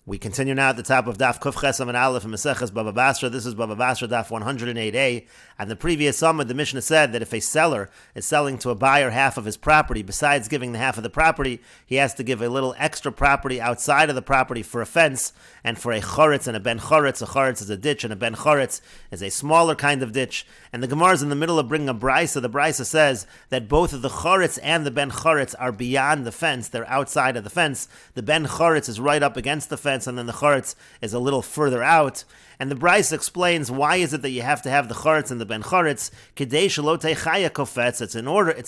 We continue now at the top of Daf Kuf and Aleph and Meseches Bava Basra. This is Bava Basra Daf 108a. And the previous Talmud, the Mishnah said that if a seller is selling to a buyer half of his property, besides giving the half of the property, he has to give a little extra property outside of the property for a fence and for a choretz and a ben choretz. A choretz is a ditch and a ben choretz is a smaller kind of ditch. And the Gemara is in the middle of bringing a brisa. The brisa says that both of the choretz and the ben choretz are beyond the fence. They're outside of the fence. The ben choretz is right up against the fence, and then the choretz is a little further out. And the Bryce explains why is it that you have to have the choretz and the ben choretz. Kedei shelo techaya kofetz. It's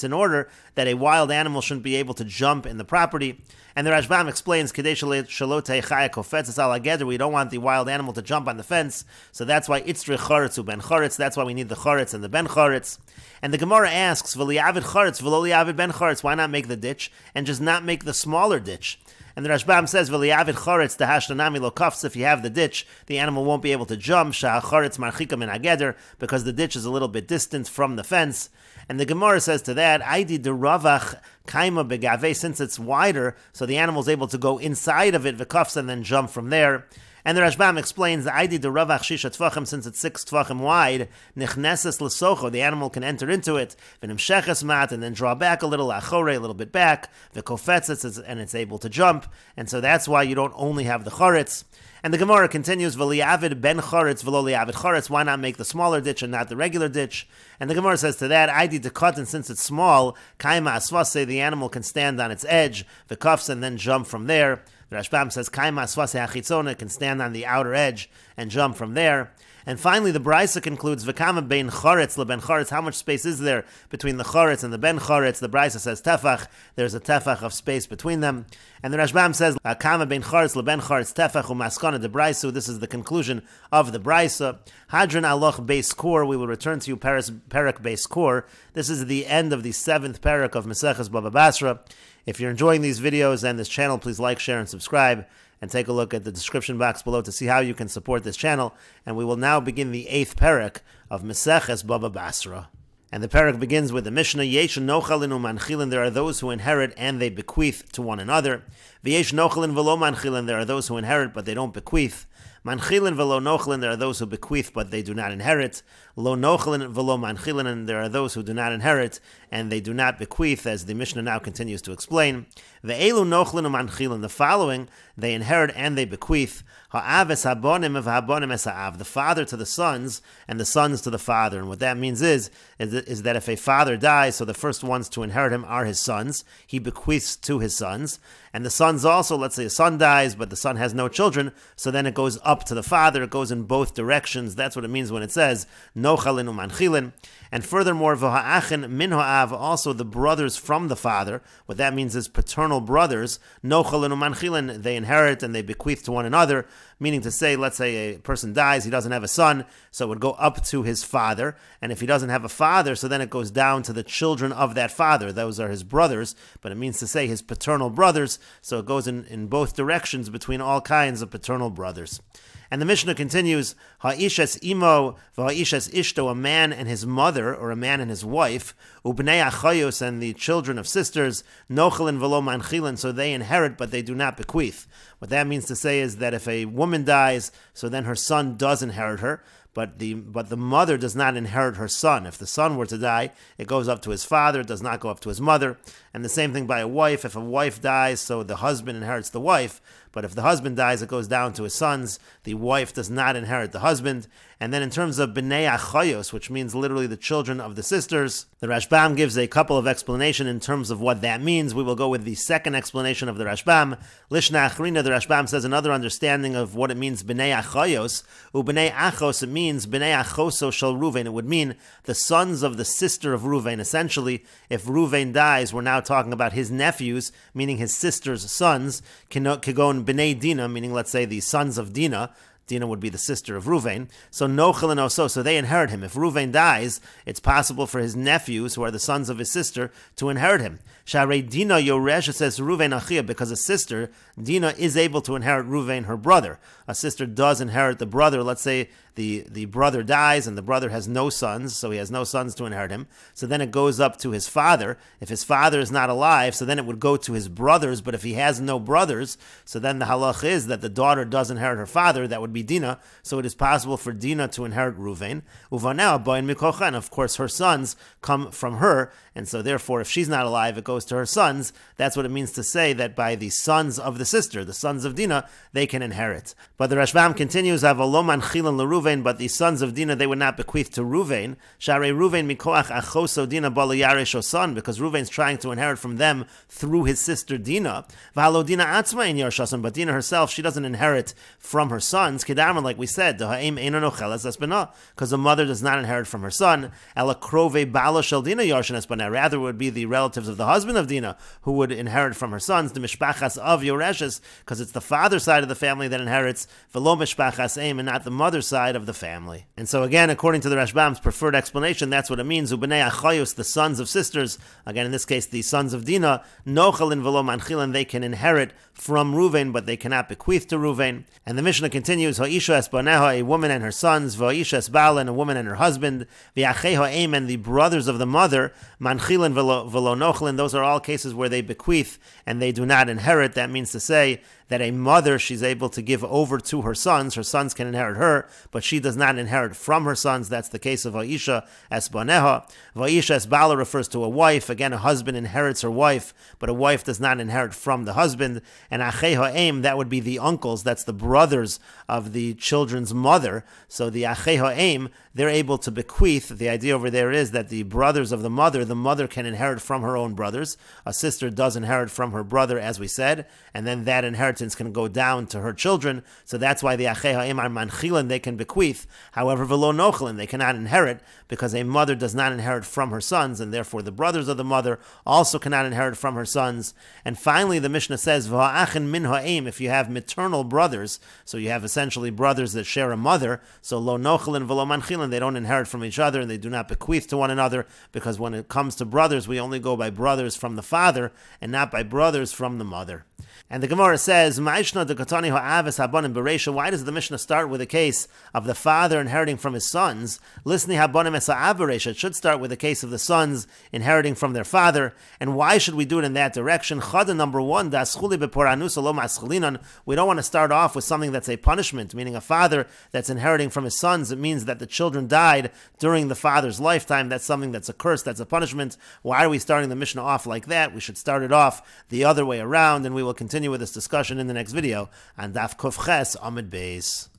in order that a wild animal shouldn't be able to jump in the property. And the Rashbam explains kedei shelo techaya kofetz. It's al ageder. We don't want the wild animal to jump on the fence, so that's why itzri choretz u ben choretz. That's why we need the choretz and the ben choretz. And the Gemara asks, v'liyavid choretz v'lo liyavid ben choretz. Why not make the ditch and just not make the smaller ditch? And the Rashbam says, "V'liyavid choretz tahashtanami lo kafs." If you have the ditch, the animal won't be able to jump. Shah choretz marchika min ageder, because the ditch is a little bit distant from the fence. And the Gemara says to that, "Aidi deravach kaima begave," since it's wider, so the animal's able to go inside of it v'kafs and then jump from there. And the Rashbam explains, "Aidi deravach shisha tfachim," since it's 6 tfachim wide, nichneses l'socho, the animal can enter into it, v'nimsheches mat, and then draw back a little, achore, a little bit back, v'kofetzes, and it's able to jump, and so that's why you don't only have the choretz. And the Gemara continues, "V'liyavid ben choretz v'lo liyavid choretz." Why not make the smaller ditch and not the regular ditch? And the Gemara says to that, "Aidi dekotin," since it's small, kaima asvase, the animal can stand on its edge, v'kafs, and then jump from there. The Rashbam says, "Kaima asvase hachitzona," can stand on the outer edge and jump from there. And finally, the Brisa concludes, "V'kama bein choretz leben choretz." How much space is there between the choretz and the ben choretz? The Brisa says tefach. There's a tefach of space between them. And the Rashbam says, "Kama bein choretz leben choretz tefach umaskana de Brisa." This is the conclusion of the Brisa. Hadran aloch beis kor. We will return to you parak beis kor. This is the end of the 7th parak of Meseches Bava Basra. If you're enjoying these videos and this channel, please like, share, and subscribe. And take a look at the description box below to see how you can support this channel. And we will now begin the 8th parak of Meseches Bava Basra. And the parak begins with the Mishnah, Yesh nochalin umanchilin, there are those who inherit and they bequeath to one another. V'yesh nochalin v'lo manchilin, there are those who inherit but they don't bequeath. Manchilin v'lo nochalin, there are those who bequeath but they do not inherit. Lo nochalin v'lo manchilin, and there are those who do not inherit and they do not bequeath, as the Mishnah now continues to explain. Ve'elu nochalin umanchilin, the following, they inherit and they bequeath. Ha'av es habonim v'habonim es ha'av, the father to the sons and the sons to the father. And what that means is that if a father dies, so the first ones to inherit him are his sons, he bequeaths to his sons. And the sons also, let's say a son dies, but the son has no children, so then it goes up to the father. It goes in both directions. That's what it means when it says, nochalin umanchilin. And furthermore, v'ha'achin min ha'av, also the brothers from the father. What that means is paternal brothers, nochalin umanchilin, they inherit and they bequeath to one another. Meaning to say, let's say a person dies, he doesn't have a son, so it would go up to his father. And if he doesn't have a father, so then it goes down to the children of that father. Those are his brothers, but it means to say his paternal brothers. So it goes in both directions between all kinds of paternal brothers. And the Mishnah continues, Ha'ishes imo v'ha'ishes ishto, a man and his mother, or a man and his wife, u'bnei achayos, and the children of sisters, nochalin v'lo manchilin, so they inherit but they do not bequeath. What that means to say is that if a woman dies, so then her son does inherit her, but the mother does not inherit her son. If the son were to die, it goes up to his father, it does not go up to his mother. And the same thing by a wife. If a wife dies, so the husband inherits the wife, but if the husband dies, it goes down to his sons. The wife does not inherit the husband. And then in terms of bnei achayos, which means literally the children of the sisters, the Rashbam gives a couple of explanations in terms of what that means. We will go with the second explanation of the Rashbam. Lishna achrina, the Rashbam says another understanding of what it means bnei achayos. Ubnei achos, it means bnei achoso shel Ruvain. It would mean the sons of the sister of Ruvain. Essentially, if Ruvain dies, we're now talking about his nephews, meaning his sister's sons, kigon bnei Dina, meaning let's say the sons of Dina. Dina would be the sister of Ruvain. So nochel and oso, so they inherit him. If Ruvain dies, it's possible for his nephews, who are the sons of his sister, to inherit him. Sharei Dina yoresh, it says Ruvain achia, because a sister Dinah is able to inherit Ruvain, her brother. A sister does inherit the brother. Let's say the brother dies and the brother has no sons, so he has no sons to inherit him. So then it goes up to his father. If his father is not alive, so then it would go to his brothers. But if he has no brothers, so then the halach is that the daughter does inherit her father. That would be Dinah. So it is possible for Dinah to inherit Ruvain. Uvanah bain mikocha, and of course her sons come from her, and so therefore if she's not alive, it goes to her sons. That's what it means to say that by the sons of the sister, the sons of Dinah, they can inherit. But the Rashbam continues, Avaloman chilan l'Ruvain, but the sons of Dinah they would not bequeath to Ruvain. Sharei Ruvain mikoach achoso Dinah bala yaresh son, because Ruvain's trying to inherit from them through his sister Dinah. V'halo Dinah atzma in yarshason, but Dinah herself, she doesn't inherit from her sons. Kedarman, like we said, because the mother does not inherit from her son. Ela krove bala shel Dinah yarshan espana. Rather, it would be the relatives of the husband of Dinah who would inherit from her sons. The mishpachas of yoreshes, because it's the father's side of the family that inherits. V'lo mishpachas eim, and not the mother's side of the family. And so again, according to the Rashbam's preferred explanation, that's what it means. Ubnei achayus, the sons of sisters. Again, in this case, the sons of Dinah. Nochalin v'lo manchilin, they can inherit from Ruvain, but they cannot bequeath to Ruvain. And the Mishnah continues, Ha'isha esbaneha, a woman and her sons, Va'isha esbalan, a woman and her husband, V'achei ha'em, and the brothers of the mother, Manchilin v'lo nochlin, those are all cases where they bequeath and they do not inherit. That means to say that a mother, she's able to give over to her sons can inherit her, but she does not inherit from her sons. That's the case of Va'isha esbaneha. Va'isha esbala refers to a wife. Again, a husband inherits her wife, but a wife does not inherit from the husband. And achei ha'em, that would be the uncles, that's the brothers of the children's mother. So the achei ha'em, they're able to bequeath. The idea over there is that the brothers of the mother can inherit from her own brothers. A sister does inherit from her brother, as we said, and then that inheritance can go down to her children. So that's why the achei ha'em are manchilin, they can bequeath. However, v'lo nochlin, they cannot inherit, because a mother does not inherit from her sons, and therefore the brothers of the mother also cannot inherit from her sons. And finally, the Mishnah says, v'ha'achin min ha'em, if you have maternal brothers, so you have essentially brothers that share a mother, so lo nochlin v'lo manchilin, they don't inherit from each other, and they do not bequeath to one another, because when it comes to brothers, we only go by brothers from the father, and not by brothers from the mother. And the Gemara says, why does the Mishnah start with a case of the father inheriting from his sons? It should start with the case of the sons inheriting from their father. And why should we do it in that direction? Number one, we don't want to start off with something that's a punishment, meaning a father that's inheriting from his sons. It means that the children died during the father's lifetime. That's something that's a curse, that's a punishment. Why are we starting the Mishnah off like that? We should start it off the other way around, and we will continue with this discussion in the next video on Daf Ches Amud Beis.